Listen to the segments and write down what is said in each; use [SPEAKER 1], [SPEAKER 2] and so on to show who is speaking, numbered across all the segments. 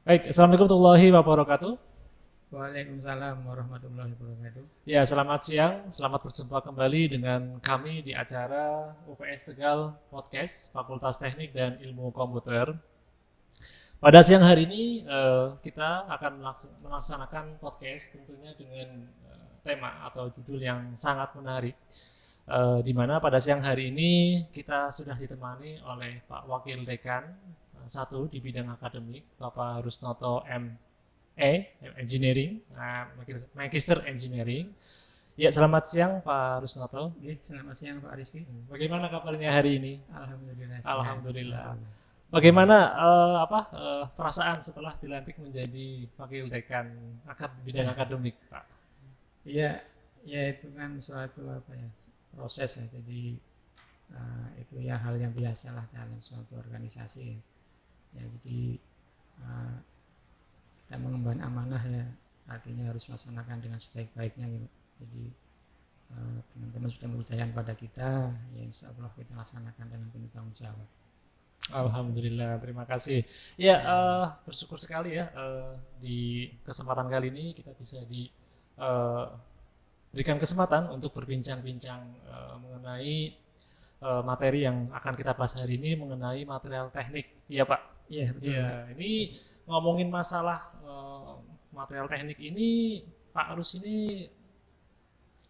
[SPEAKER 1] Baik, Assalamualaikum warahmatullahi wabarakatuh.
[SPEAKER 2] Waalaikumsalam warahmatullahi wabarakatuh.
[SPEAKER 1] Ya, selamat siang. Selamat berjumpa kembali dengan kami di acara UPS Tegal Podcast Fakultas Teknik dan Ilmu Komputer. Pada siang hari ini kita akan melaksanakan podcast tentunya dengan tema atau judul yang sangat menarik. Di mana pada siang hari ini kita sudah ditemani oleh Pak Wakil Dekan satu di bidang akademik, Bapak Rusnoto Engineering, Magister Engineering. Ya, selamat siang Pak Rusnoto.
[SPEAKER 2] Oke, selamat siang Pak Rizky.
[SPEAKER 1] Bagaimana kabarnya hari ini?
[SPEAKER 2] Alhamdulillah sehat.
[SPEAKER 1] Alhamdulillah.
[SPEAKER 2] Alhamdulillah.
[SPEAKER 1] Bagaimana perasaan setelah dilantik menjadi wakil dekan bidang akademik, Pak?
[SPEAKER 2] Iya, ya itu kan suatu proses ya. Jadi itu ya hal yang biasa lah dalam suatu organisasi. Ya, jadi uh, kita mengemban amanah ya, artinya harus melaksanakan dengan sebaik-baiknya gitu. Jadi teman-teman sudah mempercayakan pada kita, ya insya Allah kita laksanakan dengan penuh tanggung jawab.
[SPEAKER 1] Alhamdulillah, terima kasih. Ya, bersyukur sekali ya di kesempatan kali ini kita bisa diberikan kesempatan untuk berbincang-bincang mengenai materi yang akan kita bahas hari ini mengenai material teknik. Iya, Pak.
[SPEAKER 2] Iya, betul.
[SPEAKER 1] Iya, ini ngomongin masalah material teknik ini, Pak Arus ini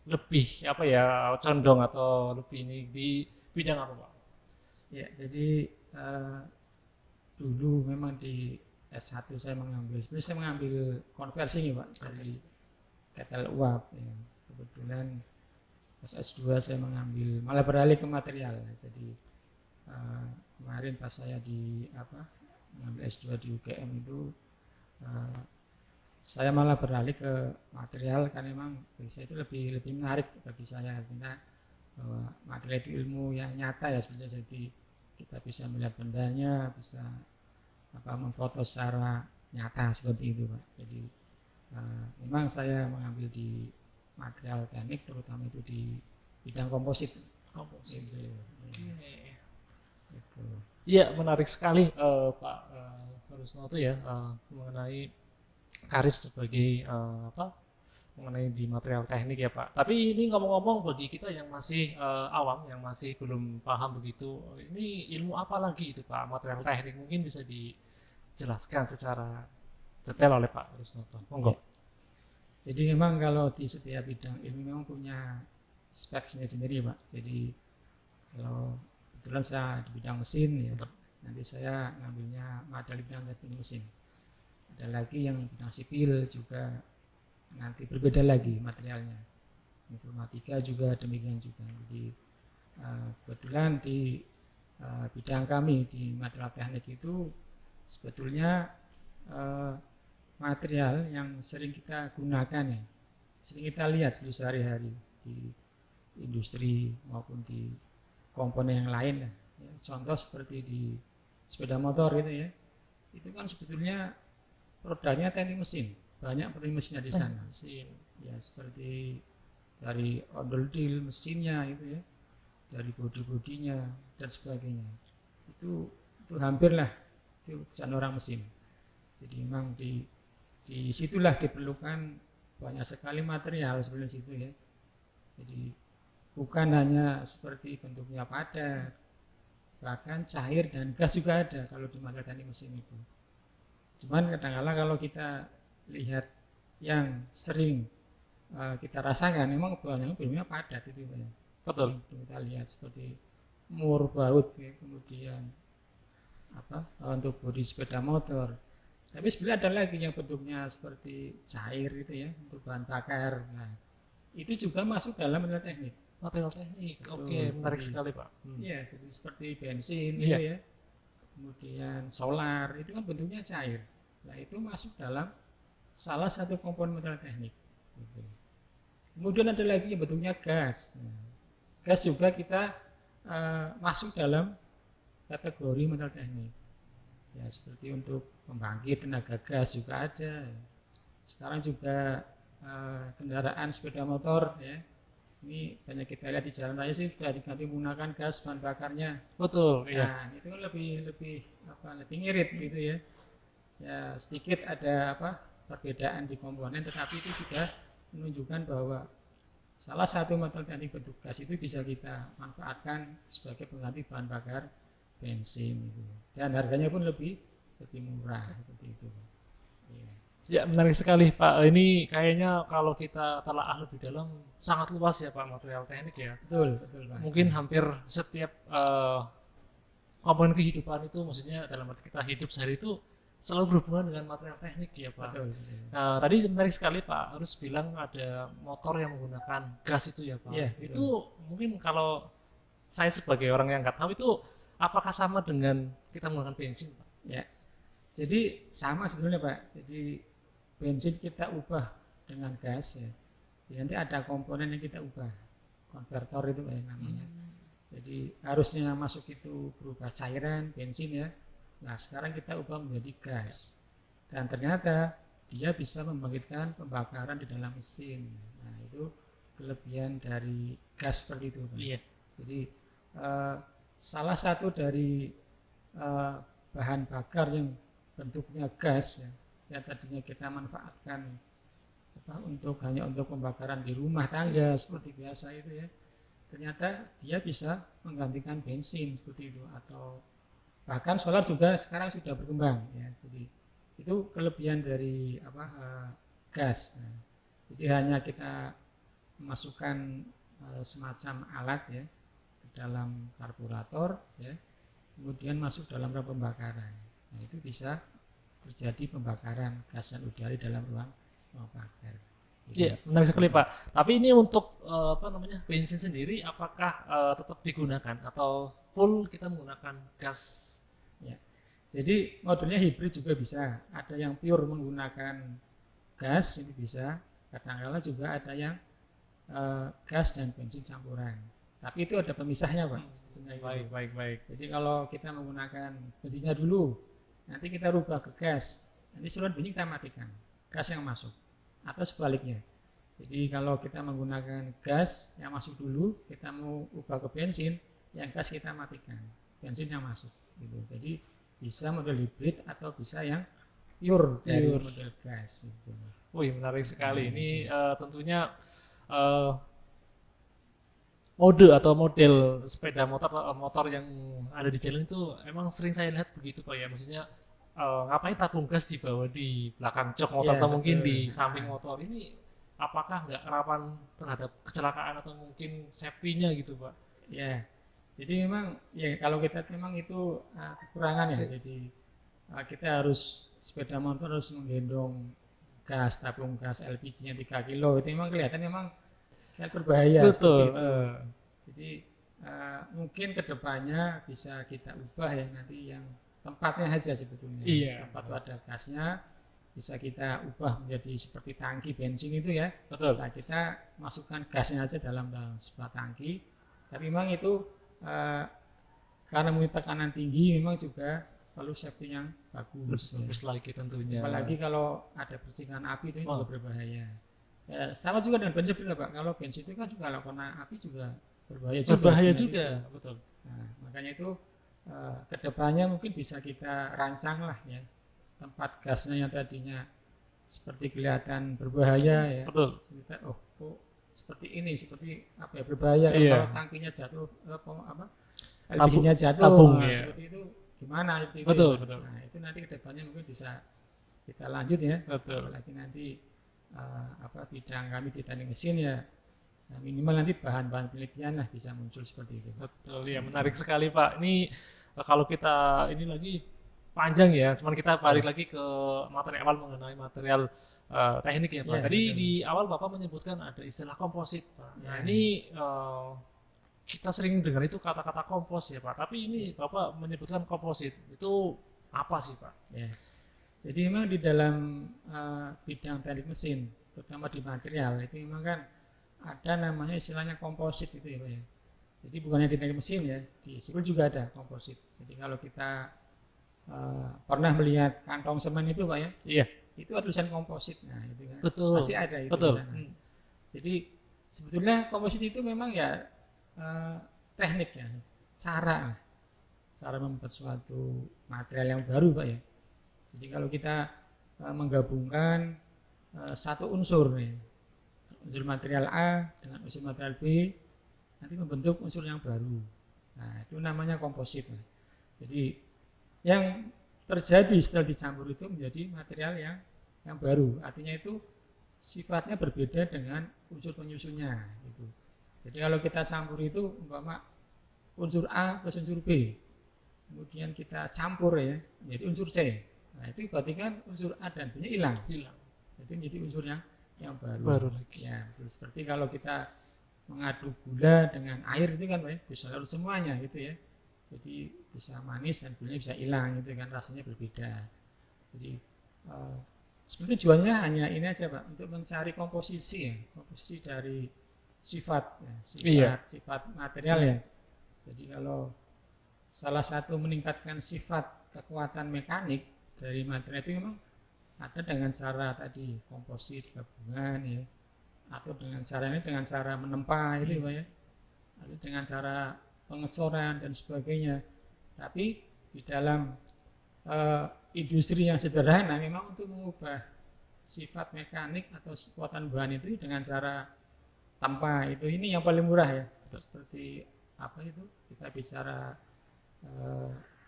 [SPEAKER 1] lebih apa ya condong atau lebih ini di bidang apa, Pak?
[SPEAKER 2] Ya, jadi dulu memang di S1 sebenarnya saya mengambil konversi nih Pak, dari ketel uap ya. Kebetulan pas S2 saya malah beralih ke material. Jadi kemarin pas saya mengambil S2 di UGM itu saya malah beralih ke material karena memang bagi saya itu lebih menarik bagi saya, karena bahwa material itu ilmu yang nyata ya sebenarnya. Jadi kita bisa melihat bendanya, bisa memfoto secara nyata seperti itu Pak. Jadi memang saya mengambil di material teknik, terutama itu di bidang komposit.
[SPEAKER 1] Komposit.
[SPEAKER 2] Gitu.
[SPEAKER 1] Oke.
[SPEAKER 2] Gitu.
[SPEAKER 1] Iya, menarik sekali Pak Rusnoto ya mengenai karir sebagai mengenai di material teknik ya Pak. Tapi ini ngomong-ngomong bagi kita yang masih awam, yang masih belum paham begitu, ini ilmu apa lagi itu Pak material teknik? Mungkin bisa dijelaskan secara detail oleh Pak Rusnoto. Monggo.
[SPEAKER 2] Ya. Jadi memang kalau di setiap bidang ilmu memang punya spek sendiri Pak. Jadi kalau kebetulan saya di bidang mesin ya, nanti saya ngambilnya material bidang teknik mesin. Ada lagi yang bidang sipil juga nanti berbeda lagi materialnya. Informatika juga demikian juga. Jadi kebetulan di bidang kami di material teknik itu sebetulnya material yang sering kita gunakan ya, sering kita lihat sehari-hari di industri maupun di komponen yang lain ya. Contoh seperti di sepeda motor gitu ya, itu kan sebetulnya produknya teknik mesin, banyak teknik mesinnya di sana. Ya seperti dari ondel deal mesinnya itu ya, dari bodi-bodinya dan sebagainya. Itu hampir lah itu pekerjaan orang mesin. Jadi memang di situlah diperlukan banyak sekali material sebenarnya situ ya. Jadi bukan hanya seperti bentuknya padat, bahkan cair dan gas juga ada kalau di material teknik mesin itu. Cuman kadang-kala kalau kita lihat yang sering kita rasakan memang banyak bentuknya padat itu ya.
[SPEAKER 1] Betul.
[SPEAKER 2] Kita lihat seperti mur baut ya, kemudian untuk bodi sepeda motor. Tapi sebenarnya ada lagi yang bentuknya seperti cair gitu ya, untuk bahan bakar. Nah, itu juga masuk dalam material teknik.
[SPEAKER 1] Material teknik. Oke, menarik sekali Pak.
[SPEAKER 2] Iya, seperti bensin gitu ya. Kemudian solar itu kan bentuknya cair. Nah, itu masuk dalam salah satu komponen material teknik. Gitu. Kemudian ada lagi yang bentuknya gas. Nah, gas juga kita masuk dalam kategori material teknik. Ya seperti untuk pembangkit tenaga gas juga ada. Sekarang juga kendaraan sepeda motor ya, ini banyak kita lihat di jalan raya sih sudah diganti menggunakan gas bahan bakarnya.
[SPEAKER 1] Betul.
[SPEAKER 2] Nah, itu kan lebih ngirit gitu ya. ya sedikit ada perbedaan di komponen, tetapi itu sudah menunjukkan bahwa salah satu material teknik bentuk gas itu bisa kita manfaatkan sebagai pengganti bahan bakar bensin gitu. Dan harganya pun lebih murah seperti itu. Ya.
[SPEAKER 1] Ya, menarik sekali Pak. Ini kayaknya kalau kita telaah lebih dalam sangat luas ya Pak, material teknik ya.
[SPEAKER 2] Betul Pak.
[SPEAKER 1] Mungkin hampir setiap komponen kehidupan itu, maksudnya dalam arti kita hidup sehari itu selalu berhubungan dengan material teknik ya Pak.
[SPEAKER 2] Betul.
[SPEAKER 1] Nah, tadi menarik sekali Pak harus bilang ada motor yang menggunakan gas itu ya Pak.
[SPEAKER 2] Iya,
[SPEAKER 1] Itu mungkin kalau saya sebagai orang yang nggak tahu itu apakah sama dengan kita menggunakan bensin Pak?
[SPEAKER 2] Ya. Jadi sama sebenarnya Pak. Jadi bensin kita ubah dengan gas ya. Jadi nanti ada komponen yang kita ubah. Konvertor itu kayak namanya. Jadi harusnya masuk itu berupa cairan bensin ya. Nah sekarang kita ubah menjadi gas. Dan ternyata dia bisa membangkitkan pembakaran di dalam mesin. Nah itu kelebihan dari gas seperti itu Pak.
[SPEAKER 1] Iya.
[SPEAKER 2] Jadi salah satu dari bahan bakar yang bentuknya gas ya, yang tadinya kita manfaatkan hanya untuk pembakaran di rumah tangga seperti biasa itu ya, ternyata dia bisa menggantikan bensin seperti itu, atau bahkan solar juga sekarang sudah berkembang ya. Jadi itu kelebihan dari gas. Nah, jadi hanya kita memasukkan semacam alat ya ke dalam karburator ya, kemudian masuk dalam ruang pembakaran. Nah, itu bisa terjadi pembakaran gas dan udara di dalam ruang bakar.
[SPEAKER 1] Iya, menarik sekali Pak. Tapi ini untuk bensin sendiri apakah tetap digunakan atau full kita menggunakan gas?
[SPEAKER 2] Ya. Jadi modelnya hibrid juga bisa. Ada yang pure menggunakan gas, ini bisa. Kadang-kadang juga ada yang gas dan bensin campuran. Tapi itu ada pemisahnya Pak.
[SPEAKER 1] Baik.
[SPEAKER 2] Jadi kalau kita menggunakan bensinnya dulu, nanti kita rubah ke gas, nanti saluran bensin kita matikan, gas yang masuk. Atau sebaliknya. Jadi kalau kita menggunakan gas yang masuk dulu, kita mau ubah ke bensin, yang gas kita matikan, bensin yang masuk. Gitu. Jadi bisa model hibrid atau bisa yang pure dari model gas. Gitu.
[SPEAKER 1] Wih, menarik sekali. Ini tentunya mode atau model sepeda motor yang ada di jalan itu emang sering saya lihat begitu Pak ya. Maksudnya ngapain tabung gas dibawa di belakang jok motor atau mungkin di samping motor, ini apakah nggak rawan terhadap kecelakaan atau mungkin safety-nya gitu Pak?
[SPEAKER 2] Ya, jadi memang ya kalau kita memang itu kekurangan ya. Jadi kita harus sepeda motor harus menggendong tabung gas LPG-nya 3 kilo, itu memang kelihatan memang berbahaya.
[SPEAKER 1] Betul.
[SPEAKER 2] Jadi mungkin kedepannya bisa kita ubah ya, nanti yang tempatnya saja sebetulnya.
[SPEAKER 1] Iya.
[SPEAKER 2] Tempat itu ada gasnya, bisa kita ubah menjadi seperti tangki bensin itu ya.
[SPEAKER 1] Betul.
[SPEAKER 2] Nah kita masukkan gasnya aja dalam sebuah tangki. Tapi memang itu karena memiliki tekanan tinggi, memang juga perlu safety yang bagus.
[SPEAKER 1] Bagus lagi tentunya.
[SPEAKER 2] Apalagi kalau ada percikan api itu juga berbahaya. Ya, sama juga dengan bensin Pak. Kalau bensin itu kan juga kalau kena api juga berbahaya juga.
[SPEAKER 1] Betul.
[SPEAKER 2] Nah, makanya itu kedepannya mungkin bisa kita rancang lah ya, tempat gasnya yang tadinya seperti kelihatan berbahaya ya.
[SPEAKER 1] Betul.
[SPEAKER 2] Kok seperti ini, seperti apa ya, berbahaya. Kalau tangkinya jatuh, LPG-nya jatuh,
[SPEAKER 1] tabung,
[SPEAKER 2] seperti itu gimana?
[SPEAKER 1] Betul.
[SPEAKER 2] Nah itu nanti kedepannya mungkin bisa kita lanjut ya.
[SPEAKER 1] Betul.
[SPEAKER 2] Apalagi nanti bidang kami di teknik mesin ya. Nah, minimal nanti bahan-bahan penelitian lah bisa muncul seperti itu.
[SPEAKER 1] Betul ya, menarik sekali Pak. Ini kalau kita ini lagi panjang ya, cuman kita balik lagi ke materi awal mengenai material teknik ya Pak. Tadi di awal Bapak menyebutkan ada istilah komposit Pak. Nah ini kita sering dengar itu kata-kata kompos ya Pak. Tapi ini Bapak menyebutkan komposit, itu apa sih Pak?
[SPEAKER 2] Ya. Jadi memang di dalam bidang teknik mesin, terutama di material itu memang kan ada namanya istilahnya komposit itu ya Pak ya. Jadi bukannya di teknik mesin ya, di sipil juga ada komposit. Jadi kalau kita pernah melihat kantong semen itu Pak ya,
[SPEAKER 1] iya,
[SPEAKER 2] itu ada tulisan komposit. Nah itu kan
[SPEAKER 1] betul.
[SPEAKER 2] masih ada itu.
[SPEAKER 1] Betul.
[SPEAKER 2] Jadi sebetulnya komposit itu memang ya teknik ya, cara membuat suatu material yang baru Pak ya. Jadi kalau kita menggabungkan satu unsur nih, unsur material A dengan unsur material B, nanti membentuk unsur yang baru. Nah, itu namanya komposit. Jadi yang terjadi setelah dicampur itu menjadi material yang baru. Artinya itu sifatnya berbeda dengan unsur penyusunnya. Gitu. Jadi kalau kita campur itu umpama unsur A plus unsur B, kemudian kita campur ya menjadi unsur C. Nah itu berarti kan unsur A dan B-nya hilang. Jadi menjadi unsur yang baru lagi. Ya, seperti kalau kita mengaduk gula dengan air itu kan bisa larut semuanya gitu ya. Jadi bisa manis dan gulanya bisa hilang gitu kan, rasanya berbeda. Jadi sebenarnya tujuannya hanya ini aja Pak, untuk mencari komposisi ya, komposisi dari sifat material ya. Jadi kalau salah satu meningkatkan sifat kekuatan mekanik dari material itu memang ada dengan cara tadi komposit gabungan ya, atau dengan cara menempa itu Pak ya, atau dengan cara pengecoran dan sebagainya. Tapi di dalam industri yang sederhana memang untuk mengubah sifat mekanik atau kekuatan bahan itu dengan cara tanpa itu ini yang paling murah ya. Seperti apa itu kita bicara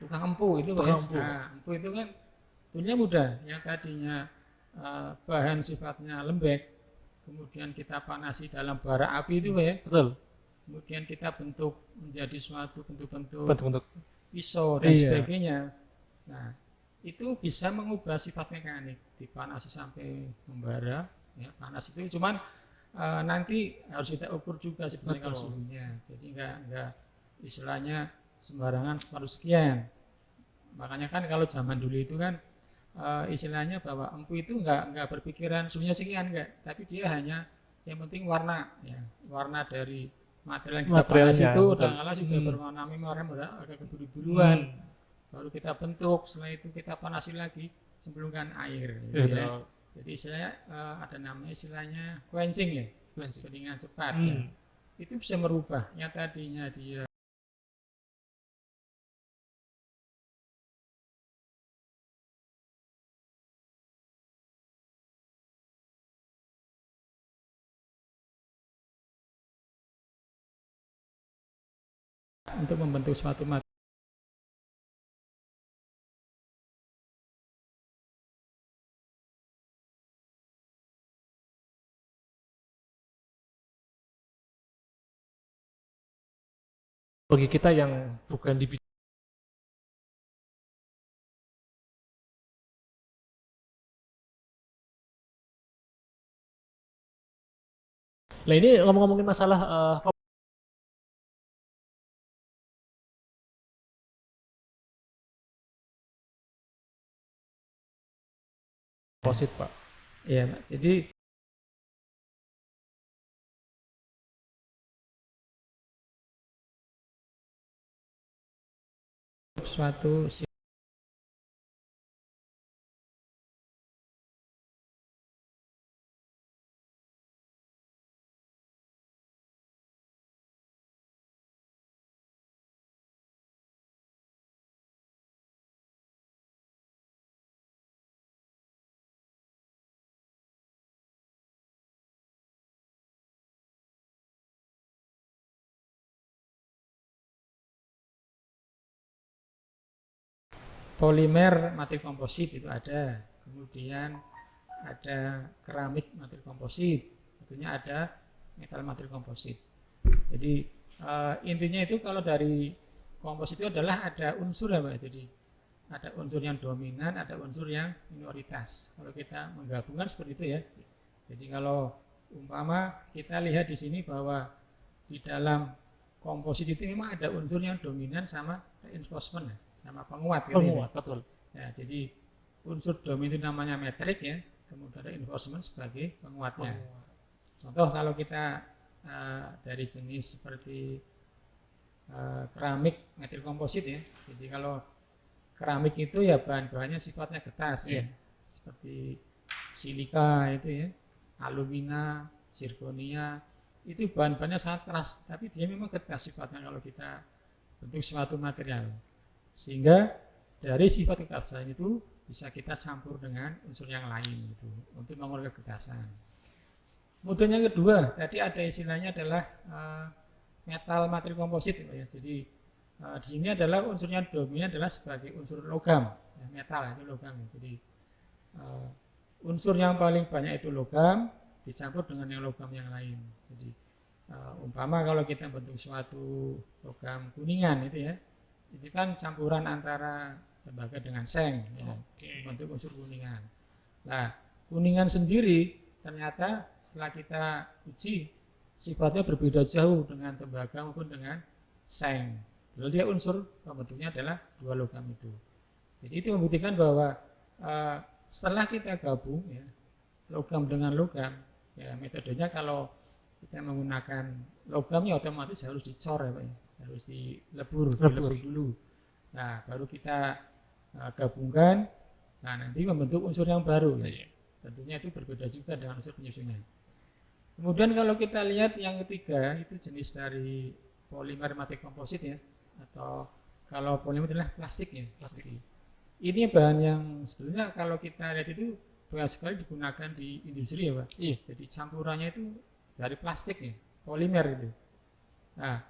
[SPEAKER 2] tukang empu itu Pak ya. Nah, empu itu kan tentunya mudah, yang tadinya bahan sifatnya lembek, kemudian kita panasi dalam bara api itu ya.
[SPEAKER 1] Betul.
[SPEAKER 2] Kemudian kita bentuk menjadi suatu bentuk pisau dan sebagainya. Nah, itu bisa mengubah sifat mekanik, dipanasi sampai membara, ya, panas itu cuman nanti harus kita ukur juga sebenarnya kalau suhunya. Jadi enggak istilahnya sembarangan harus sekian. Makanya kan kalau zaman dulu itu kan istilahnya bahwa empu itu enggak berpikiran suhunya sekian enggak, tapi dia hanya yang penting warna ya, warna dari material yang kita panas itu kadang-kadang sudah berwarna merah agak kebiru-biruan, baru kita bentuk, setelah itu kita panasi lagi cemplungkan air gitu ya. Jadi saya ada namanya istilahnya quenching ya, pendinginan cepat ya. Itu bisa merubah yang tadinya dia untuk membentuk suatu material.
[SPEAKER 1] Bagi kita yang bukan di Nah ini ngomongin masalah komposit Pak.
[SPEAKER 2] Iya Pak, jadi suatu polimer material komposit itu ada, kemudian ada keramik material komposit, tentunya ada metal material komposit. Jadi intinya itu kalau dari komposit itu adalah ada unsur ya Pak. Jadi ada unsur yang dominan, ada unsur yang minoritas. Kalau kita menggabungkan seperti itu ya. Jadi kalau umpama kita lihat di sini bahwa di dalam komposit itu memang ada unsur yang dominan sama reinforcement, sama penguat.
[SPEAKER 1] Penguat, gitu, betul.
[SPEAKER 2] Ya, jadi unsur dominan itu namanya metrik ya, kemudian reinforcement sebagai penguatnya. Contoh kalau kita dari jenis seperti keramik material komposit ya. Jadi kalau keramik itu ya bahan-bahannya sifatnya getas ya, seperti silika itu ya, alumina, zirkonia, itu bahan-bahannya sangat keras, tapi dia memang getas sifatnya kalau kita bentuk suatu material. Sehingga dari sifat kekerasan itu bisa kita campur dengan unsur yang lain gitu untuk mengurangi kegetasan. Kemudian yang kedua, tadi ada istilahnya adalah metal materi komposit ya. Jadi di sini adalah unsurnya dominan adalah sebagai unsur logam, ya, metal itu logam. Jadi unsur yang paling banyak itu logam dicampur dengan yang logam yang lain. Jadi umpama kalau kita bentuk suatu logam kuningan itu ya, itu kan campuran antara tembaga dengan seng ya, bentuk unsur kuningan. Nah, kuningan sendiri ternyata setelah kita uji sifatnya berbeda jauh dengan tembaga maupun dengan seng. Lalu dia unsur pembentuknya adalah dua logam itu. Jadi itu membuktikan bahwa setelah kita gabung ya, logam dengan logam, ya metodenya kalau kita menggunakan logamnya otomatis harus dicor ya Pak ya, harus dilebur dulu. Nah baru kita gabungkan, nah nanti membentuk unsur yang baru ya. Tentunya itu berbeda juga dengan unsur penyusunnya. Kemudian kalau kita lihat yang ketiga itu jenis dari polimer materi komposit ya, atau kalau polimer adalah plastik ya. Plastik. Ini bahan yang sebenarnya kalau kita lihat itu banyak sekali digunakan di industri ya Pak. Iya. Jadi campurannya itu dari plastik ya, polimer gitu. Nah,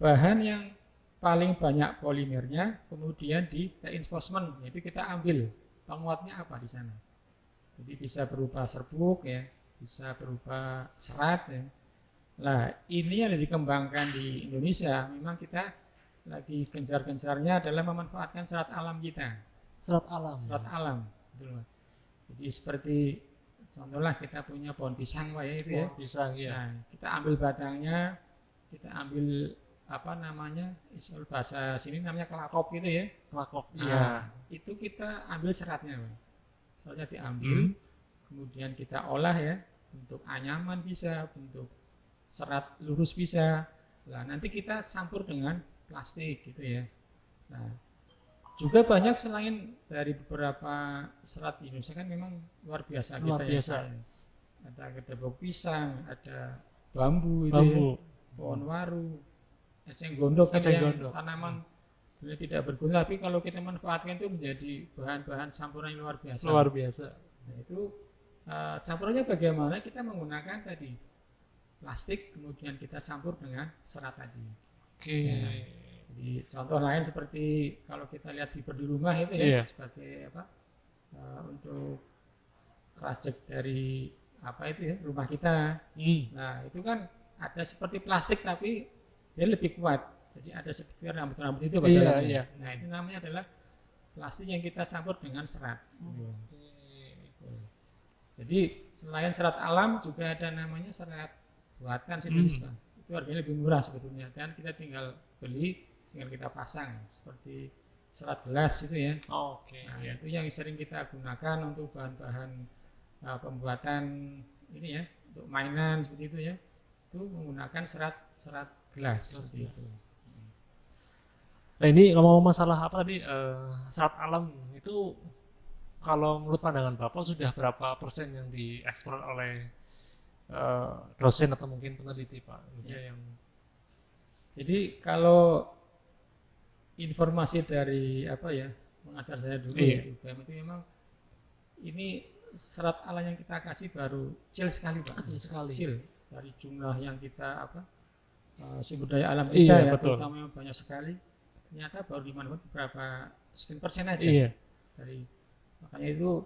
[SPEAKER 2] bahan yang paling banyak polimernya kemudian di reinforcement, yaitu kita ambil penguatnya apa di sana. Jadi bisa berupa serbuk ya, bisa berupa serat ya. Nah, ini yang dikembangkan di Indonesia. Memang kita lagi gencar-gencarnya adalah memanfaatkan serat alam kita.
[SPEAKER 1] Serat alam.
[SPEAKER 2] Serat alam. Betul. Jadi seperti contohlah kita punya pohon pisang Pak ya itu ya.
[SPEAKER 1] Pohon pisang ya.
[SPEAKER 2] Nah, kita ambil batangnya, kita ambil apa namanya, istilah bahasa sini namanya kelakop gitu ya.
[SPEAKER 1] Kelakop.
[SPEAKER 2] Nah,
[SPEAKER 1] iya.
[SPEAKER 2] itu kita ambil seratnya Pak. Seratnya diambil, kemudian kita olah ya, bentuk anyaman bisa, bentuk serat lurus bisa. Nah, nanti kita campur dengan plastik gitu ya. Nah, juga banyak selain dari beberapa serat di Indonesia kan memang luar biasa
[SPEAKER 1] luar
[SPEAKER 2] kita
[SPEAKER 1] biasa.
[SPEAKER 2] Ya. Ada kedebok pisang, ada bambu itu ya, pohon waru, eceng gondok kan yang tanaman sebenarnya tidak berguna, tapi kalau kita manfaatkan itu menjadi bahan-bahan campuran yang luar biasa.
[SPEAKER 1] Luar biasa.
[SPEAKER 2] Nah, itu campurannya bagaimana? Kita menggunakan tadi plastik, kemudian kita campur dengan serat tadi.
[SPEAKER 1] Oke.
[SPEAKER 2] Ya, jadi contoh lain seperti kalau kita lihat fiber di rumah itu ya, sebagai apa untuk rajek dari apa itu ya rumah kita. Nah itu kan ada seperti plastik tapi dia lebih kuat. Jadi ada seperti rambut-rambut itu pada Nah itu namanya adalah plastik yang kita campur dengan serat. Jadi selain serat alam juga ada namanya serat buatan sintetis Pak. Itu harganya lebih murah sebetulnya dan kita tinggal beli, tinggal kita pasang seperti serat gelas itu ya. Nah, itu yang sering kita gunakan untuk bahan-bahan pembuatan ini ya, untuk mainan seperti itu ya. Itu menggunakan serat gelas seperti itu.
[SPEAKER 1] Nah ini ngomong masalah apa tadi serat alam itu kalau menurut pandangan Bapak sudah berapa persen yang diekspor oleh dosen atau mungkin peneliti Pak?
[SPEAKER 2] Yang jadi kalau informasi dari apa ya mengajar saya dulu itu BM itu memang ini serat alam yang kita kasih baru kecil sekali Pak. Kecil dari jumlah yang kita apa sumber daya alam kita ya terutama yang banyak sekali ternyata baru dimanfaatkan beberapa sekian persen aja dari makanya itu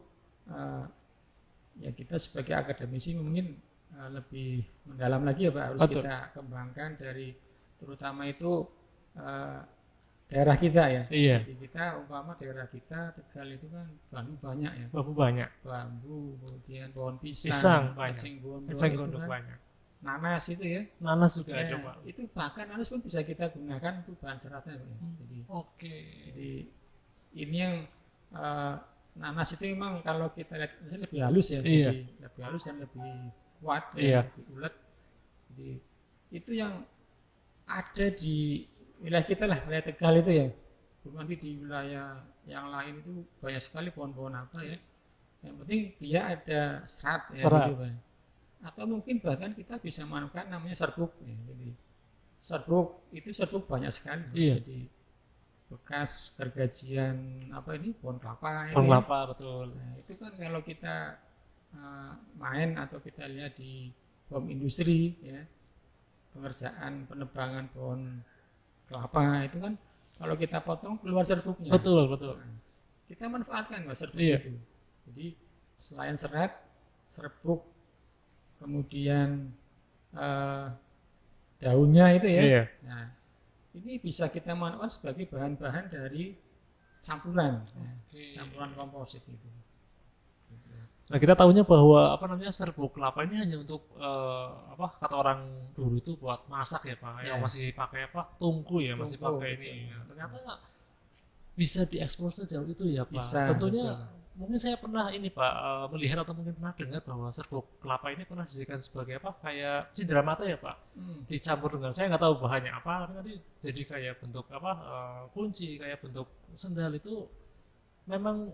[SPEAKER 2] ya kita sebagai akademisi mungkin lebih mendalam lagi ya Pak harus kita kembangkan dari terutama itu daerah kita ya. Jadi kita umpama daerah kita Tegal itu kan bambu banyak ya. Bambu kemudian pohon pisang eceng gondok kan banyak. Nanas itu ya.
[SPEAKER 1] Nanas juga ada Pak.
[SPEAKER 2] Itu bahkan nanas pun bisa kita gunakan untuk bahan seratnya Pak. Jadi jadi ini yang nanas itu memang kalau kita lihat lebih halus ya. Jadi lebih halus dan lebih kuat ya, lebih ulet. Jadi itu yang ada di wilayah kita lah, wilayah Tegal itu ya. Nanti di wilayah yang lain itu banyak sekali pohon-pohon apa ya. Yang penting dia ada serat ya gitu Pak. Atau mungkin bahkan kita bisa manfaatkan namanya serbuk ya. Jadi serbuk itu banyak sekali. Jadi bekas gergajian apa ini pohon kelapa
[SPEAKER 1] Pohon
[SPEAKER 2] ini ya.
[SPEAKER 1] kelapa, betul.
[SPEAKER 2] Nah, itu kan kalau kita main atau kita lihat di bom industri ya, pengerjaan penebangan pohon kelapa itu kan kalau kita potong keluar serbuknya.
[SPEAKER 1] Betul, betul.
[SPEAKER 2] Nah, kita manfaatkan Mas serbuk
[SPEAKER 1] Iya.
[SPEAKER 2] itu. Jadi selain serat, serbuk, kemudian daunnya itu ya.
[SPEAKER 1] Iya.
[SPEAKER 2] Nah, ini bisa kita manfaatkan sebagai bahan-bahan dari campuran,
[SPEAKER 1] Oke.
[SPEAKER 2] campuran komposit itu.
[SPEAKER 1] Nah, kita tahunya bahwa apa namanya serbuk kelapa ini hanya untuk apa kata orang dulu itu buat masak ya Pak, yang
[SPEAKER 2] Ya.
[SPEAKER 1] masih pakai apa tungku ya, masih
[SPEAKER 2] Tungku,
[SPEAKER 1] pakai
[SPEAKER 2] betul.
[SPEAKER 1] ini. Ya, ternyata bisa diekspor sejauh itu ya Pak.
[SPEAKER 2] Bisa,
[SPEAKER 1] Tentunya
[SPEAKER 2] betul.
[SPEAKER 1] mungkin saya pernah ini Pak melihat atau mungkin pernah dengar bahwa serbuk kelapa ini pernah dijadikan sebagai apa kayak cindera mata ya Pak, dicampur dengan saya nggak tahu bahannya apa, tapi nanti jadi kayak bentuk apa kunci, kayak bentuk sendal itu memang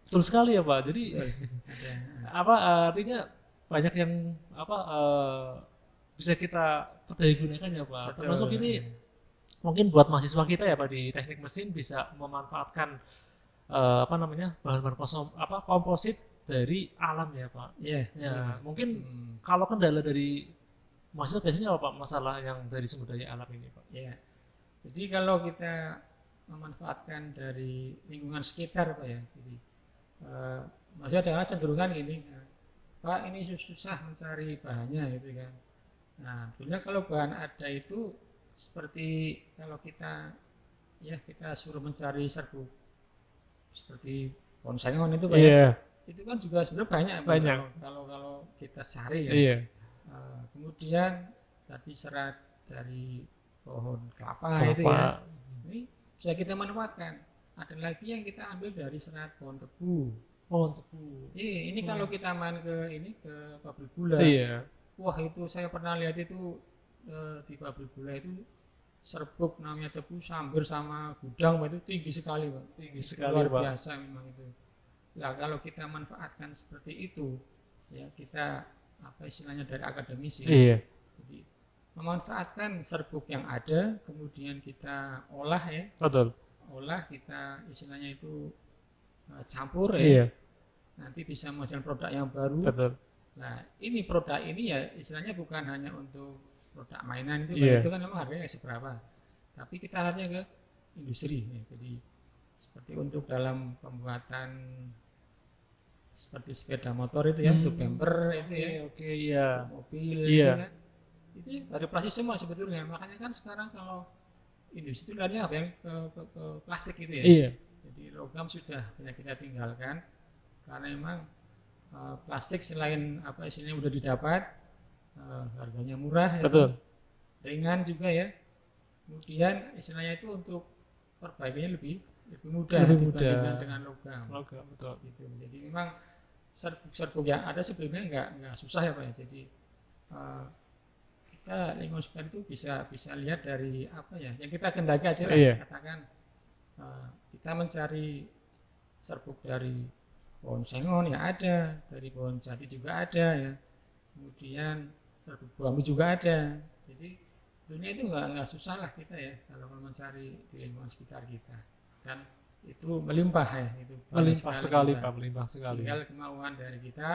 [SPEAKER 1] betul sekali ya Pak. Jadi
[SPEAKER 2] Ada.
[SPEAKER 1] apa artinya banyak yang apa bisa kita gunakan ya Pak.
[SPEAKER 2] Betul.
[SPEAKER 1] Termasuk ini mungkin buat mahasiswa kita ya Pak di teknik mesin bisa memanfaatkan apa namanya bahan-bahan komposit dari alam ya Pak.
[SPEAKER 2] Iya.
[SPEAKER 1] Ya mungkin
[SPEAKER 2] Hmm,
[SPEAKER 1] kalau kendala dari mahasiswa biasanya apa Pak masalah yang dari sumber daya alam ini Pak?
[SPEAKER 2] iya. Jadi kalau kita memanfaatkan dari lingkungan sekitar Pak ya, jadi maksudnya dengan cenderungan gini, Pak ini susah mencari bahannya gitu kan. Nah, sebenarnya kalau bahan ada itu seperti kalau kita ya kita suruh mencari serbuk seperti pohon sengon itu Pak ya,
[SPEAKER 1] Iya,
[SPEAKER 2] itu kan juga sebenarnya banyak Pak,
[SPEAKER 1] banyak.
[SPEAKER 2] kalau kita cari ya.
[SPEAKER 1] Iya,
[SPEAKER 2] Kemudian tadi serat dari pohon kelapa itu
[SPEAKER 1] kelapa.
[SPEAKER 2] ya, ini bisa kita manfaatkan. Ada lagi yang kita ambil dari serat pohon tebu.
[SPEAKER 1] Oh, tebu.
[SPEAKER 2] Ini kalau kita main ke pabrik gula,
[SPEAKER 1] Iya,
[SPEAKER 2] wah itu saya pernah lihat itu di pabrik gula itu serbuk namanya tebu hampir sama gudang Pak, itu tinggi sekali Pak.
[SPEAKER 1] tinggi
[SPEAKER 2] Itu
[SPEAKER 1] sekali
[SPEAKER 2] luar
[SPEAKER 1] Pak.
[SPEAKER 2] biasa memang itu. Nah kalau kita manfaatkan seperti itu, ya kita apa istilahnya dari akademisi,
[SPEAKER 1] Iya,
[SPEAKER 2] jadi memanfaatkan serbuk yang ada, kemudian kita olah ya,
[SPEAKER 1] betul.
[SPEAKER 2] olah kita istilahnya itu campur ya,
[SPEAKER 1] Iya,
[SPEAKER 2] nanti bisa menghasilkan produk yang baru.
[SPEAKER 1] betul.
[SPEAKER 2] Nah ini produk ini ya istilahnya bukan hanya untuk produk mainan itu,
[SPEAKER 1] Iya.
[SPEAKER 2] itu kan memang harganya nggak seberapa, tapi kita arahnya ke industri ya. Jadi seperti untuk dalam pembuatan seperti sepeda motor itu ya, untuk bumper itu ya,
[SPEAKER 1] Oke, iya.
[SPEAKER 2] untuk mobil
[SPEAKER 1] Iya.
[SPEAKER 2] itu kan, itu dari plastik semua sebetulnya. Makanya kan sekarang kalau industri itu larinya apa yang ke plastik itu ya.
[SPEAKER 1] Iya,
[SPEAKER 2] Jadi logam sudah banyak kita tinggalkan karena memang plastik selain apa istilahnya udah didapat, harganya murah ya,
[SPEAKER 1] betul.
[SPEAKER 2] ringan juga ya. Kemudian istilahnya itu untuk perbaikannya lebih mudah
[SPEAKER 1] Lebih mudah.
[SPEAKER 2] dibandingkan dengan logam.
[SPEAKER 1] Logam, betul.
[SPEAKER 2] Gitu. Jadi memang serbuk yang ada sebenarnya nggak susah ya Pak ya. Jadi kita lingkungan sekitar itu bisa lihat dari apa ya yang kita kendaki aja lah.
[SPEAKER 1] Iya.
[SPEAKER 2] Katakan kita mencari serbuk dari pohon sengon ya ada, dari pohon jati juga ada ya, kemudian serbuk bambu juga ada. Jadi dunia itu nggak susah lah kita ya kalau mencari di lingkungan sekitar kita, dan itu melimpah ya, itu banyak
[SPEAKER 1] Melimpah sekali
[SPEAKER 2] kita.
[SPEAKER 1] Pak, melimpah sekali.
[SPEAKER 2] Tinggal kemauan dari kita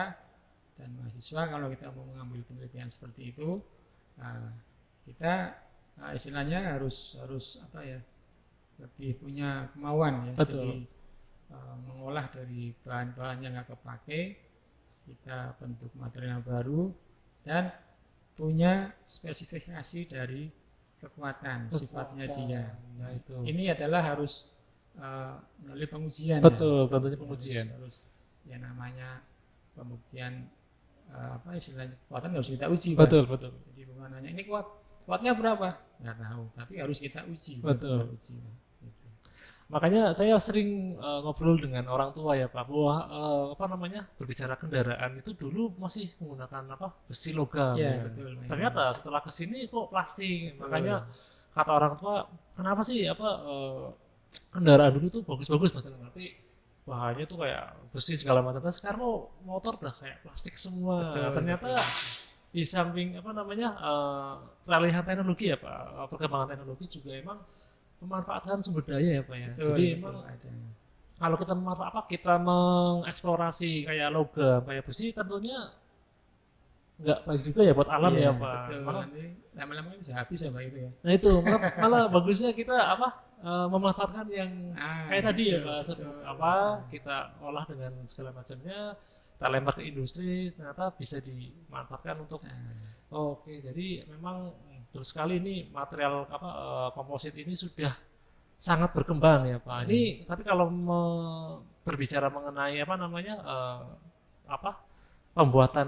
[SPEAKER 2] dan mahasiswa kalau kita mau mengambil penelitian seperti itu, kita istilahnya harus apa ya, lebih punya kemauan ya.
[SPEAKER 1] Betul.
[SPEAKER 2] Jadi mengolah dari bahan-bahan yang nggak kepake, kita bentuk material baru dan punya spesifikasi dari kekuatan sifatnya dia.
[SPEAKER 1] Nah, itu.
[SPEAKER 2] Ini adalah harus melalui pengujian.
[SPEAKER 1] Betul,
[SPEAKER 2] ya.
[SPEAKER 1] tentunya pengujian.
[SPEAKER 2] Harus ya namanya pembuktian apa istilahnya kekuatan harus kita uji.
[SPEAKER 1] Betul,
[SPEAKER 2] Pak.
[SPEAKER 1] betul.
[SPEAKER 2] Jadi bukan hanya ini kuatnya berapa? Nggak tahu, tapi harus kita uji.
[SPEAKER 1] Betul.
[SPEAKER 2] Benar, uji. Gitu.
[SPEAKER 1] Makanya saya sering ngobrol dengan orang tua ya Pak, bahwa apa namanya berbicara kendaraan itu dulu masih menggunakan apa besi logam.
[SPEAKER 2] Ya,
[SPEAKER 1] ya.
[SPEAKER 2] betul.
[SPEAKER 1] Ternyata setelah kesini kok plastik.
[SPEAKER 2] Betul.
[SPEAKER 1] Makanya kata orang tua, kenapa sih apa kendaraan dulu tuh bagus-bagus macam nanti bahannya tuh kayak besi segala macam. Tapi sekarang motor udah kayak plastik semua.
[SPEAKER 2] Betul,
[SPEAKER 1] Ternyata
[SPEAKER 2] betul.
[SPEAKER 1] di samping apa namanya peralihan teknologi ya Pak, perkembangan teknologi juga emang memanfaatkan sumber daya ya Pak ya.
[SPEAKER 2] Betul,
[SPEAKER 1] Jadi
[SPEAKER 2] betul,
[SPEAKER 1] emang
[SPEAKER 2] ada.
[SPEAKER 1] kalau kita kita mengeksplorasi kayak logam, kayak besi tentunya nggak baik juga ya buat alam
[SPEAKER 2] Iya,
[SPEAKER 1] ya Pak.
[SPEAKER 2] betul.
[SPEAKER 1] Malah,
[SPEAKER 2] Nanti lama-lama bisa habis ya Pak itu ya.
[SPEAKER 1] nah itu malah bagusnya kita memanfaatkan yang kayak tadi
[SPEAKER 2] Itu
[SPEAKER 1] ya Pak,
[SPEAKER 2] betul.
[SPEAKER 1] kita olah dengan segala macamnya, kita lempar ke industri, ternyata bisa dimanfaatkan untuk
[SPEAKER 2] Nah,
[SPEAKER 1] oke. Jadi memang terus sekali ini material komposit ini sudah sangat berkembang ya Pak. Ini tapi kalau berbicara mengenai pembuatan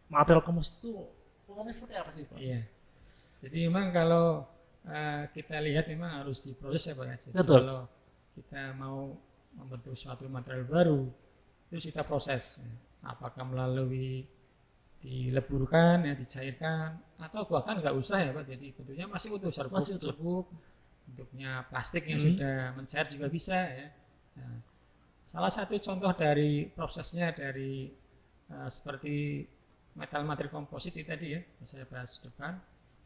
[SPEAKER 1] material komposit itu umumnya seperti apa sih Pak?
[SPEAKER 2] iya. Jadi memang kalau kita lihat memang harus diproses ya Pak ya. Jadi
[SPEAKER 1] Betul.
[SPEAKER 2] kalau kita mau membentuk suatu material baru, itu kita proses. Apakah melalui dileburkan, ya, dicairkan, atau bahkan nggak usah ya Pak. Jadi bentuknya masih utuh,
[SPEAKER 1] Masih utuh.
[SPEAKER 2] serbuk, bentuknya plastik yang sudah mencair juga bisa ya. Nah, salah satu contoh dari prosesnya dari seperti metal material komposit itu tadi ya, yang saya bahas depan,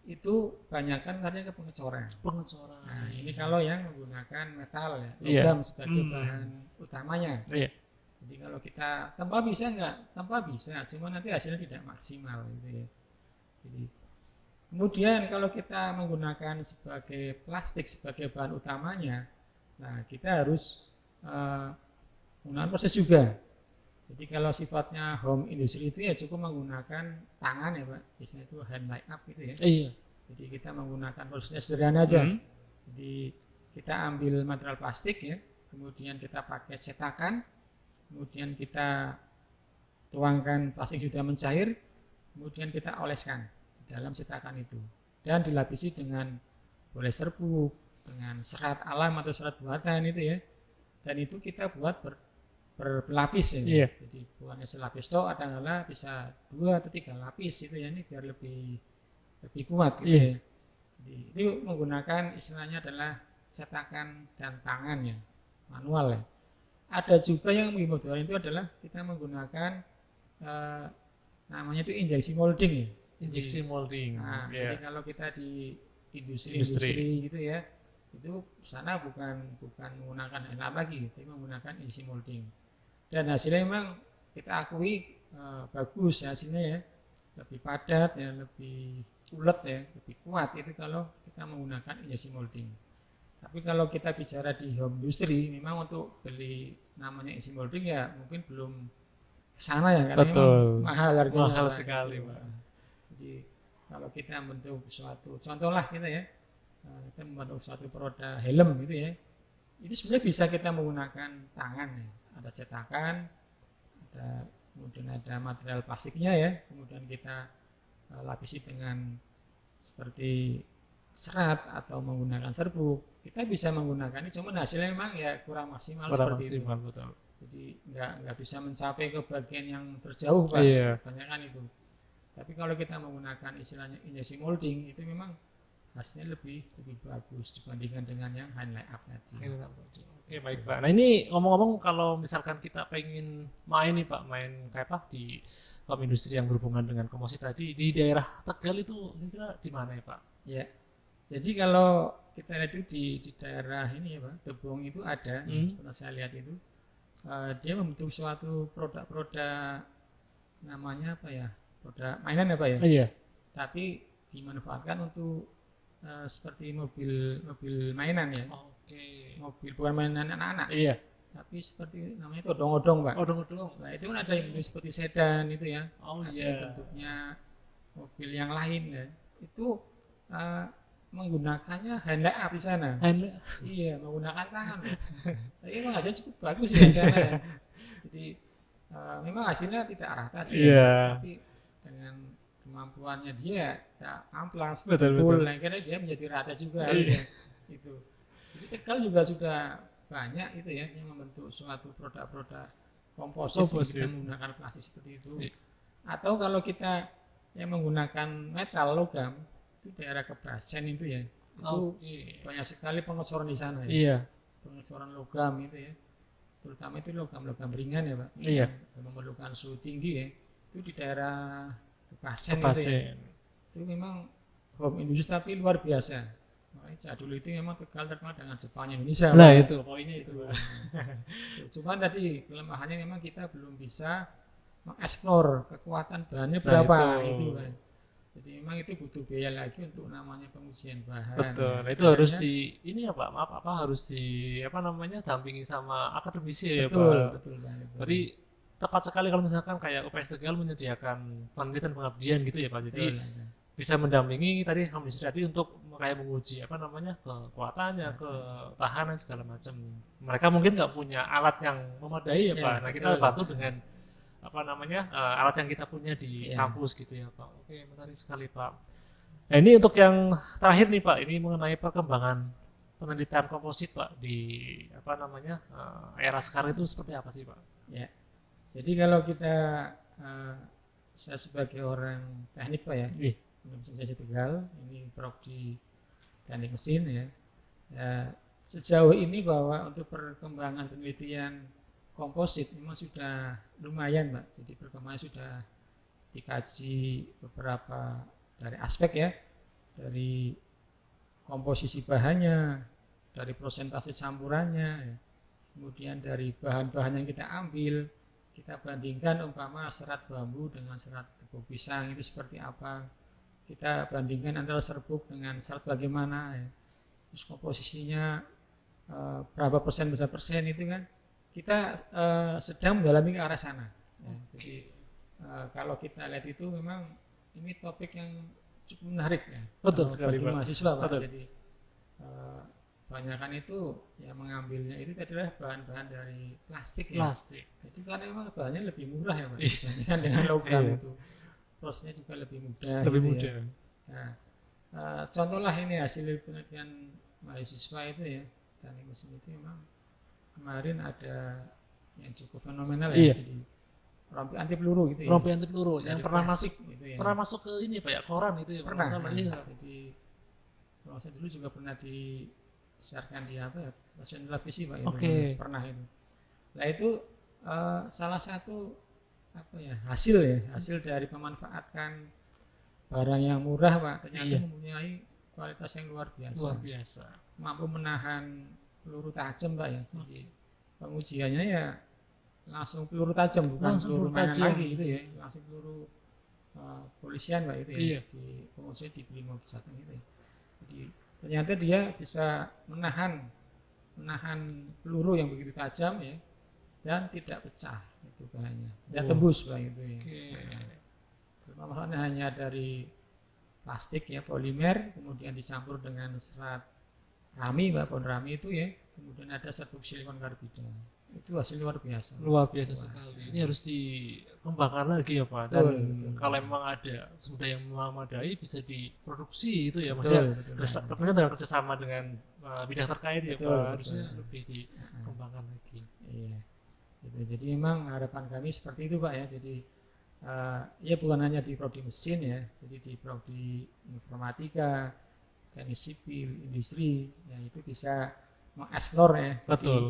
[SPEAKER 2] itu banyakkan tadi ke pengecoran.
[SPEAKER 1] Pengecoran.
[SPEAKER 2] Nah, ini kalau yang menggunakan metal ya,
[SPEAKER 1] Iya.
[SPEAKER 2] logam sebagai bahan utamanya.
[SPEAKER 1] Iya.
[SPEAKER 2] Jadi kalau kita tanpa bisa nggak? Tanpa bisa, cuma nanti hasilnya tidak maksimal gitu ya. Jadi kemudian kalau kita menggunakan sebagai plastik sebagai bahan utamanya, nah kita harus menggunakan proses juga. Jadi kalau sifatnya home industry itu ya cukup menggunakan tangan ya Pak, biasanya itu hand light up gitu ya.
[SPEAKER 1] Iya.
[SPEAKER 2] Jadi kita menggunakan prosesnya sederhana aja. Jadi kita ambil material plastik ya, kemudian kita pakai cetakan, kemudian kita tuangkan plastik sudah mencair, kemudian kita oleskan dalam cetakan itu dan dilapisi dengan boleh serbuk, dengan serat alam atau serat buatan itu ya. Dan itu kita buat berlapis ya.
[SPEAKER 1] Iya.
[SPEAKER 2] Jadi bukannya selapis toh, kadang-kadang bisa 2 atau 3 lapis itu ya, ini biar lebih kuat gitu ya. Jadi itu menggunakan istilahnya adalah cetakan dan tangan ya, manual ya. Ada juga yang modern itu adalah kita menggunakan namanya itu injeksi molding ya.
[SPEAKER 1] Injeksi molding.
[SPEAKER 2] Nah,
[SPEAKER 1] Iya.
[SPEAKER 2] jadi kalau kita di industri gitu ya, itu sana bukan menggunakan hand up lagi, tapi menggunakan injeksi molding. Dan hasilnya memang kita akui bagus hasilnya ya, lebih padat ya, lebih ulet ya, lebih kuat itu kalau kita menggunakan injeksi molding. Tapi kalau kita bicara di home industry, memang untuk beli namanya injeksi molding ya mungkin belum kesana ya, karena memang mahal harganya.
[SPEAKER 1] Mahal sekali Pak.
[SPEAKER 2] Jadi kalau kita membentuk suatu, contoh lah kita ya, kita membentuk suatu produk helm gitu ya, itu sebenarnya bisa kita menggunakan tangan ya. Ada cetakan, kemudian ada material plastiknya ya, kemudian kita lapisi dengan seperti serat atau menggunakan serbuk. Kita bisa menggunakan ini, cuma hasilnya memang ya kurang maksimal seperti itu.
[SPEAKER 1] Betul.
[SPEAKER 2] Jadi nggak bisa mencapai ke bagian yang terjauh Pak, kebanyakan itu. Tapi kalau kita menggunakan istilahnya injeksi molding, itu memang hasilnya lebih bagus dibandingkan dengan yang hand light up tadi.
[SPEAKER 1] Oke, baik Pak. Nah ini ngomong-ngomong, kalau misalkan kita pengen main nih Pak, main kayak apa di home industri yang berhubungan dengan komposit tadi, di daerah Tegal itu kira-kira di mana ya Pak?
[SPEAKER 2] Ya, jadi kalau kita lihat itu di daerah ini ya Pak, Debong itu ada, pernah saya lihat itu, dia membentuk suatu produk-produk namanya apa ya, produk mainan ya Pak ya.
[SPEAKER 1] Iya.
[SPEAKER 2] Tapi dimanfaatkan untuk seperti mobil mainan ya.
[SPEAKER 1] Oke.
[SPEAKER 2] Mobil bukan mainan anak-anak.
[SPEAKER 1] Iya.
[SPEAKER 2] Tapi seperti namanya itu odong-odong Pak.
[SPEAKER 1] Odong-odong.
[SPEAKER 2] Nah itu kan ada yang bentuk seperti sedan itu ya.
[SPEAKER 1] Ada
[SPEAKER 2] yang bentuknya mobil yang lain ya. Itu menggunakannya hand up di sana. Iya, menggunakan tangan. Tapi memang hasilnya cukup bagus ya di sana ya. Jadi memang hasilnya tidak rata sih. Tapi dengan kemampuannya dia tak amplas,
[SPEAKER 1] betul.
[SPEAKER 2] Karena dia menjadi rata juga harusnya. Itu. Jadi Tegal juga sudah banyak itu ya yang membentuk suatu produk-produk komposit kita menggunakan plastik seperti itu. Atau kalau kita yang menggunakan metal logam itu daerah Kebasen itu ya, itu banyak sekali pengecoran di sana ya.
[SPEAKER 1] Iya.
[SPEAKER 2] Pengecoran logam itu ya, terutama itu logam ringan ya Pak.
[SPEAKER 1] Iya.
[SPEAKER 2] Yang memerlukan suhu tinggi ya, itu di daerah Kebasen itu ya. Itu memang home industry tapi luar biasa. Makanya dulu itu memang Tegal terkenal dengan Jepangnya Indonesia.
[SPEAKER 1] Nah
[SPEAKER 2] Pak.
[SPEAKER 1] itu poinnya itu.
[SPEAKER 2] Cuman tadi kelemahannya memang kita belum bisa mengeksplor kekuatan bahannya
[SPEAKER 1] Nah
[SPEAKER 2] berapa
[SPEAKER 1] itu.
[SPEAKER 2] itu kan. Jadi memang itu butuh biaya lagi untuk namanya pengujian bahan.
[SPEAKER 1] Betul,
[SPEAKER 2] Ya.
[SPEAKER 1] itu harus di ini ya Pak, maaf apa harus di apa namanya dampingi sama akademisi ya
[SPEAKER 2] Betul,
[SPEAKER 1] Pak.
[SPEAKER 2] betul Pak. Betul.
[SPEAKER 1] Jadi tepat sekali kalau misalkan kayak UPS Tegal menyediakan penelitian pengabdian gitu ya Pak. Jadi
[SPEAKER 2] Betul.
[SPEAKER 1] bisa mendampingi tadi kondisi tadi untuk kayak menguji apa namanya kekuatannya, ketahanan segala macam. Mereka mungkin nggak punya alat yang memadai ya
[SPEAKER 2] Ya,
[SPEAKER 1] Pak. Nah kita
[SPEAKER 2] betul.
[SPEAKER 1] bantu dengan apa namanya alat yang kita punya di
[SPEAKER 2] Ya.
[SPEAKER 1] kampus gitu ya Pak. Oke menarik sekali Pak. Nah ini untuk yang terakhir nih Pak, ini mengenai perkembangan penelitian komposit Pak di apa namanya era sekarang itu seperti apa sih Pak?
[SPEAKER 2] Ya. Jadi kalau kita saya sebagai orang teknik Pak ya,
[SPEAKER 1] Iya.
[SPEAKER 2] Universitas Tegal, ini prodi teknik mesin ya. Ya, sejauh ini bahwa untuk perkembangan penelitian komposit memang sudah lumayan Mbak. Jadi perkembangannya sudah dikaji beberapa dari aspek ya, dari komposisi bahannya, dari persentase campurannya, ya. Kemudian dari bahan-bahan yang kita ambil, kita bandingkan umpama serat bambu dengan serat tepung pisang itu seperti apa, kita bandingkan antara serbuk dengan serat bagaimana, ya. Terus komposisinya berapa persen besar persen itu kan kita sedang mendalami ke arah sana. Ya. Jadi kalau kita lihat itu memang ini topik yang cukup menarik ya.
[SPEAKER 1] Betul sekali
[SPEAKER 2] bagi
[SPEAKER 1] Pak.
[SPEAKER 2] mahasiswa Pak.
[SPEAKER 1] Betul.
[SPEAKER 2] Jadi kebanyakan itu yang mengambilnya itu adalah bahan-bahan dari plastik ya.
[SPEAKER 1] Plastik.
[SPEAKER 2] Itu kan memang bahannya lebih murah ya Pak dibandingkan dengan logam
[SPEAKER 1] Iya.
[SPEAKER 2] itu. Prosesnya juga lebih mudah.
[SPEAKER 1] Lebih
[SPEAKER 2] gitu
[SPEAKER 1] mudah.
[SPEAKER 2] Ya. Nah, contohlah ini hasil penelitian mahasiswa itu ya, teknik mesin itu memang kemarin ada yang cukup fenomenal ya.
[SPEAKER 1] Iya.
[SPEAKER 2] Jadi rompi anti peluru gitu ya.
[SPEAKER 1] Rompi anti peluru
[SPEAKER 2] Dari
[SPEAKER 1] yang pernah
[SPEAKER 2] plastik
[SPEAKER 1] masuk
[SPEAKER 2] gitu ya.
[SPEAKER 1] pernah masuk ke ini Pak ya koran itu ya
[SPEAKER 2] Pernah.
[SPEAKER 1] masalah, iya.
[SPEAKER 2] Jadi kalau saya dulu juga pernah disiarkan di apa ya, stasiun televisi Pak.
[SPEAKER 1] Oke.
[SPEAKER 2] Pernah itu. Nah itu salah satu apa ya hasil dari memanfaatkan barang yang murah Pak, ternyata
[SPEAKER 1] Iya.
[SPEAKER 2] mempunyai kualitas yang luar biasa.
[SPEAKER 1] Luar biasa.
[SPEAKER 2] Mampu menahan peluru tajam Pak ya. Jadi pengujiannya ya langsung peluru tajam, bukan
[SPEAKER 1] Langsung
[SPEAKER 2] peluru
[SPEAKER 1] peluru
[SPEAKER 2] mainan
[SPEAKER 1] tajam.
[SPEAKER 2] lagi gitu ya, langsung peluru polisian Pak itu ya.
[SPEAKER 1] Iya.
[SPEAKER 2] Di pengujian di Brimob Jateng itu ya. Jadi ternyata dia bisa menahan peluru yang begitu tajam ya dan tidak pecah itu bahannya, tidak tembus Pak itu ya. Permasalahannya hanya dari plastik ya, polimer, kemudian dicampur dengan serat rami Pak, pohon rami itu ya, kemudian ada serbuk silikon karbida. Itu hasil luar biasa.
[SPEAKER 1] Luar biasa sekali. Ini harus dikembangkan lagi ya Pak. Dan
[SPEAKER 2] Betul.
[SPEAKER 1] kalau memang ada sumber yang memadai bisa diproduksi itu ya
[SPEAKER 2] Betul,
[SPEAKER 1] maksudnya tentunya dengan kerjasama dengan bidang terkait ya
[SPEAKER 2] Betul,
[SPEAKER 1] Pak.
[SPEAKER 2] betul.
[SPEAKER 1] Harusnya lebih dikembangkan lagi.
[SPEAKER 2] Iya. Gitu. Jadi memang harapan kami seperti itu Pak ya. Jadi ya bukan hanya di prodi mesin ya, jadi di prodi informatika, teknik sipil, industri, ya itu bisa mengeksplor ya. Jadi,
[SPEAKER 1] Betul.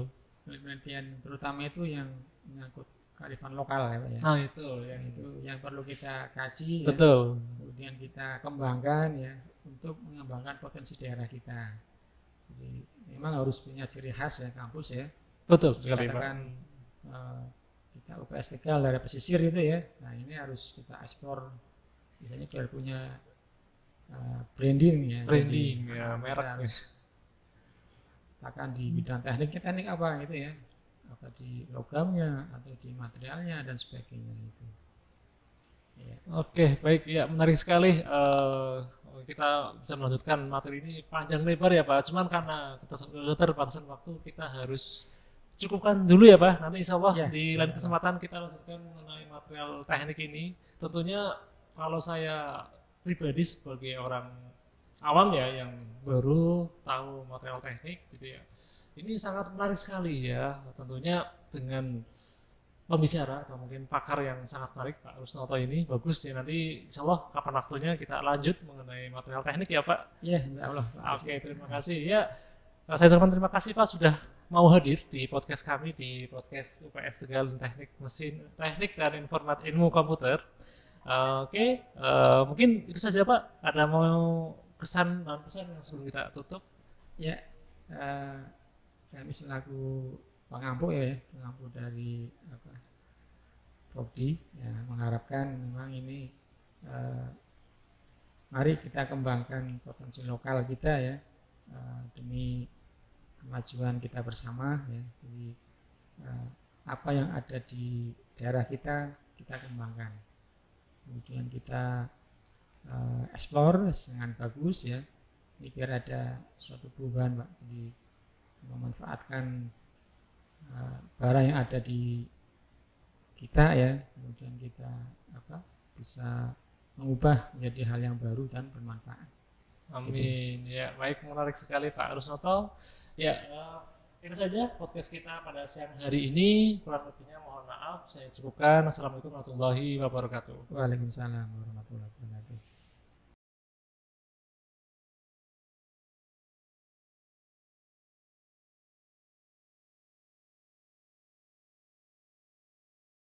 [SPEAKER 2] penelitian terutama itu yang menyangkut kearifan lokal ya Pak ya.
[SPEAKER 1] Nah itu
[SPEAKER 2] Itu yang perlu kita kaji ya.
[SPEAKER 1] betul.
[SPEAKER 2] Kemudian kita kembangkan ya untuk mengembangkan potensi daerah kita. Jadi memang harus punya ciri khas ya kampus ya.
[SPEAKER 1] Betul sekali Pak.
[SPEAKER 2] Katakan kita UPS Tegal dari pesisir itu ya. Nah ini harus kita eksplor, misalnya biar punya branding ya.
[SPEAKER 1] Branding
[SPEAKER 2] Jadi,
[SPEAKER 1] ya
[SPEAKER 2] kita
[SPEAKER 1] merek.
[SPEAKER 2] harus katakan di bidang teknik apa gitu ya, apa di logamnya atau di materialnya dan sebagainya itu. Ya.
[SPEAKER 1] Oke, baik ya menarik sekali. Kita bisa melanjutkan materi ini panjang lebar ya Pak. Cuman karena keterbatasan waktu kita harus cukupkan dulu ya Pak. Nanti insya Allah
[SPEAKER 2] Ya,
[SPEAKER 1] di lain kesempatan kita lanjutkan mengenai material teknik ini. Tentunya kalau saya pribadi sebagai orang awam ya yang baru tahu material teknik gitu ya. Ini sangat menarik sekali ya. Tentunya dengan pembicara atau mungkin pakar yang sangat menarik Pak Rusnoto ini bagus ya, nanti insya Allah kapan waktunya kita lanjut mengenai material teknik ya Pak.
[SPEAKER 2] Ya, insya Allah.
[SPEAKER 1] Oke, terima kasih ya. Saya ucapkan terima kasih Pak sudah mau hadir di podcast kami, di podcast UPS Tegal Teknik Mesin, Teknik dan Ilmu Komputer. Oke, mungkin itu saja Pak. Ada mau kesan dan pesan yang sebelum kita tutup.
[SPEAKER 2] Ya, kami selaku pengampu ya, pengampu dari Prodi ya, mengharapkan memang ini mari kita kembangkan potensi lokal kita ya, demi kemajuan kita bersama ya. Jadi apa yang ada di daerah kita kembangkan, kemudian kita explore dengan bagus ya, ini biar ada suatu perubahan Pak. Jadi memanfaatkan barang yang ada di kita ya, kemudian kita bisa mengubah menjadi hal yang baru dan bermanfaat.
[SPEAKER 1] Amin. Ya, baik, menarik sekali Pak Rusnoto. Ya, itu saja podcast kita pada siang hari ini. Kurang lebihnya mohon maaf, saya cukupkan. Assalamualaikum warahmatullahi wabarakatuh.
[SPEAKER 2] Waalaikumsalam warahmatullahi wabarakatuh.